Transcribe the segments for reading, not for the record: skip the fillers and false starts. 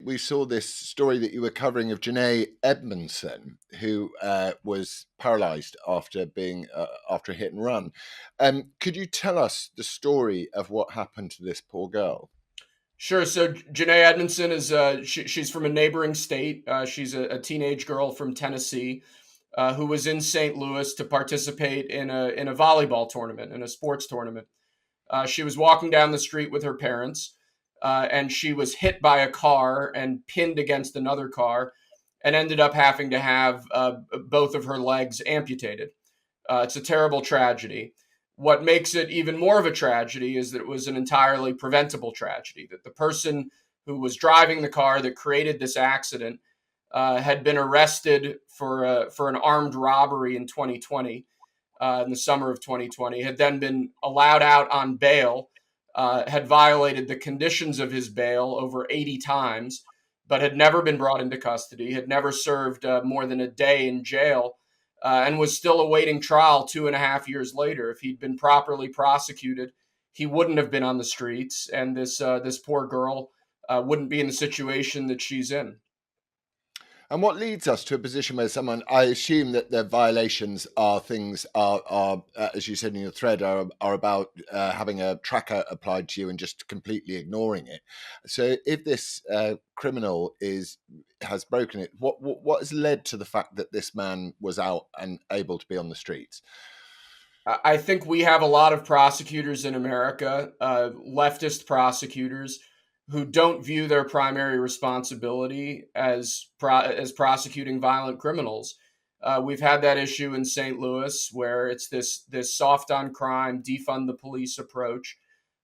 we saw this story that you were covering of Janae Edmondson, who was paralysed after being after a hit and run. Could you tell us the story of what happened to this poor girl? Sure. So Janae Edmondson is she's from a neighboring state. She's a teenage girl from Tennessee who was in St. Louis to participate in a volleyball tournament, in a sports tournament. She was walking down the street with her parents, and she was hit by a car and pinned against another car, and ended up having to have both of her legs amputated. It's a terrible tragedy. What makes it even more of a tragedy is that it was an entirely preventable tragedy, that the person who was driving the car that created this accident had been arrested for an armed robbery in 2020, in the summer of 2020, had then been allowed out on bail, had violated the conditions of his bail over 80 times, but had never been brought into custody, had never served more than a day in jail, and was still awaiting trial 2.5 years later. If he'd been properly prosecuted, he wouldn't have been on the streets, and this poor girl wouldn't be in the situation that she's in. And what leads us to a position where someone, I assume that the violations are things are as you said in your thread, are about having a tracker applied to you and just completely ignoring it. So if this criminal has broken it, what has led to the fact that this man was out and able to be on the streets? I think we have a lot of prosecutors in America, leftist prosecutors, who don't view their primary responsibility as prosecuting violent criminals. We've had that issue in St. Louis, where it's this soft on crime, defund the police approach,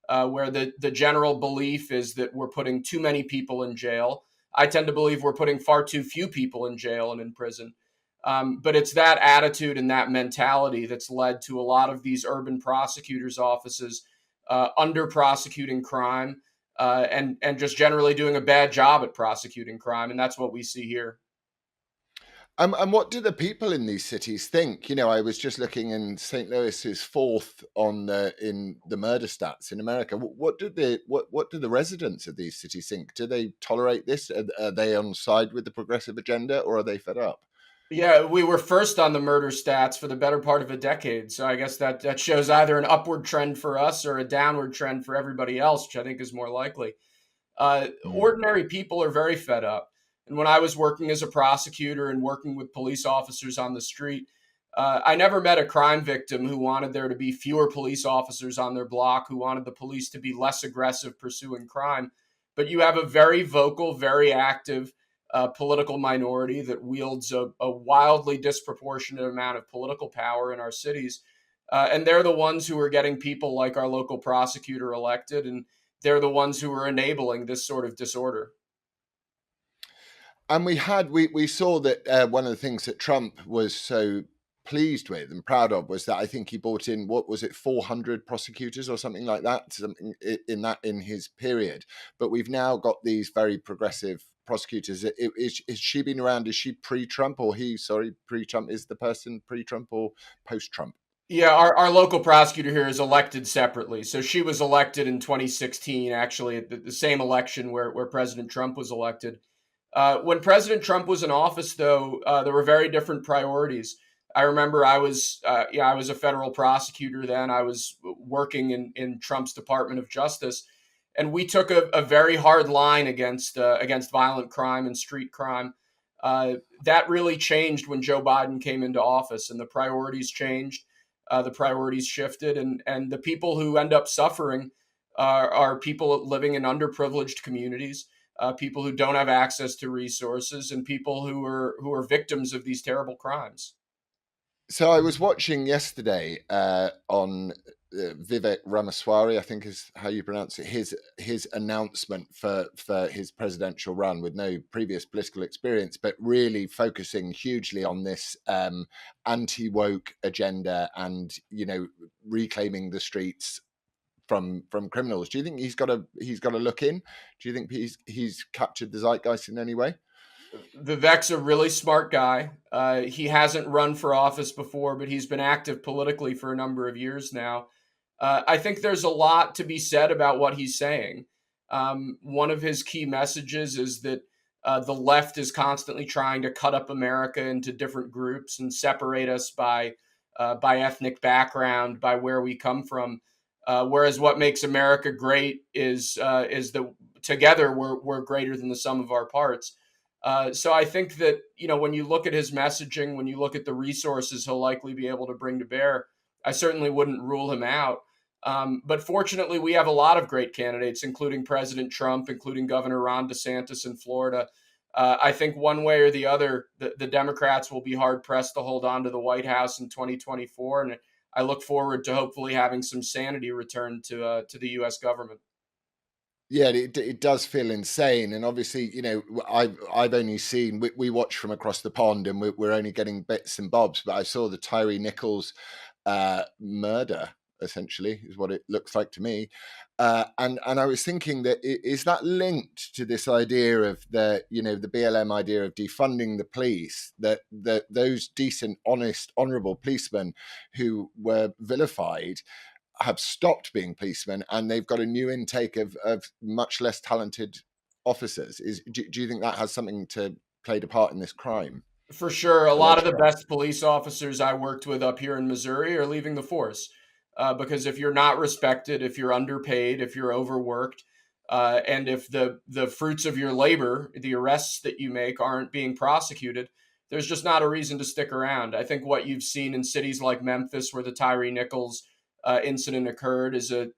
where the general belief is that we're putting too many people in jail. I tend to believe we're putting far too few people in jail and in prison. But it's that attitude and that mentality that's led to a lot of these urban prosecutors' offices under prosecuting crime, and just generally doing a bad job at prosecuting crime. And that's what we see here. And what do the people in these cities think? You know, I was just looking, in St. Louis is fourth in the murder stats in America. What do the residents of these cities think? Do they tolerate this? Are they on side with the progressive agenda, or are they fed up? Yeah, we were first on the murder stats for the better part of a decade. So I guess that shows either an upward trend for us or a downward trend for everybody else, which I think is more likely. Mm. Ordinary people are very fed up. And when I was working as a prosecutor and working with police officers on the street, I never met a crime victim who wanted there to be fewer police officers on their block, who wanted the police to be less aggressive pursuing crime. But you have a very vocal, very active political minority that wields a wildly disproportionate amount of political power in our cities. And they're the ones who are getting people like our local prosecutor elected, and they're the ones who are enabling this sort of disorder. And we saw that one of the things that Trump was so pleased with and proud of was that I think he brought in, what was it, 400 prosecutors or something like that, something in his period. But we've now got these very progressive prosecutors. Is she been around? Is she pre-Trump, or pre-Trump? Is the person pre-Trump or post-Trump? Yeah, our local prosecutor here is elected separately. So she was elected in 2016, actually, at the same election where President Trump was elected. When President Trump was in office, though, there were very different priorities. I remember I was a federal prosecutor then. I was working in Trump's Department of Justice, and we took a very hard line against violent crime and street crime. That really changed when Joe Biden came into office, and the priorities changed. The priorities shifted, and the people who end up suffering are people living in underprivileged communities, people who don't have access to resources, and people who are victims of these terrible crimes. So I was watching yesterday on Vivek Ramaswamy, I think is how you pronounce it, his announcement for his presidential run, with no previous political experience, but really focusing hugely on this anti-woke agenda and, you know, reclaiming the streets from criminals. Do you think he's got to look in? Do you think he's captured the zeitgeist in any way? Vivek's a really smart guy. He hasn't run for office before, but he's been active politically for a number of years now. I think there's a lot to be said about what he's saying. One of his key messages is that The left is constantly trying to cut up America into different groups and separate us by ethnic background, by where we come from. Whereas what makes America great is that together we're greater than the sum of our parts. So I think that, when you look at his messaging, when you look at the resources he'll likely be able to bring to bear, I certainly wouldn't rule him out. But fortunately, we have a lot of great candidates, including President Trump, including Governor Ron DeSantis in Florida. I think one way or the other, the Democrats will be hard pressed to hold on to the White House in 2024, and I look forward to hopefully having some sanity return to the U.S. government. Yeah, it does feel insane, and obviously, I've only seen we watch from across the pond, and we're only getting bits and bobs. But I saw the Tyree Nichols murder, essentially, is what it looks like to me. And I was thinking that is that linked to this idea of the BLM idea of defunding the police, that those decent, honest, honourable policemen who were vilified have stopped being policemen, and they've got a new intake of much less talented officers. Do you think that has something to played a part in this crime? For sure, a lot of Alleged the crime. best police officers I worked with up here in Missouri are leaving the force, because if you're not respected, if you're underpaid, if you're overworked, and if the fruits of your labor, the arrests that you make, aren't being prosecuted, there's just not a reason to stick around. I think what you've seen in cities like Memphis, where the Tyree Nichols incident occurred, is a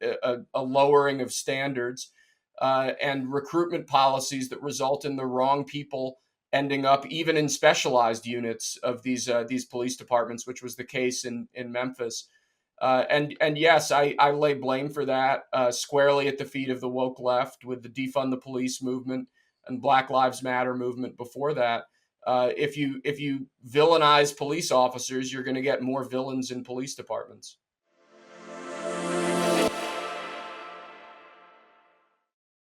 lowering of standards and recruitment policies that result in the wrong people ending up even in specialized units of these police departments, which was the case in Memphis. And yes, I lay blame for that squarely at the feet of the woke left, with the defund the police movement and Black Lives Matter movement before that. If you villainize police officers, you're going to get more villains in police departments.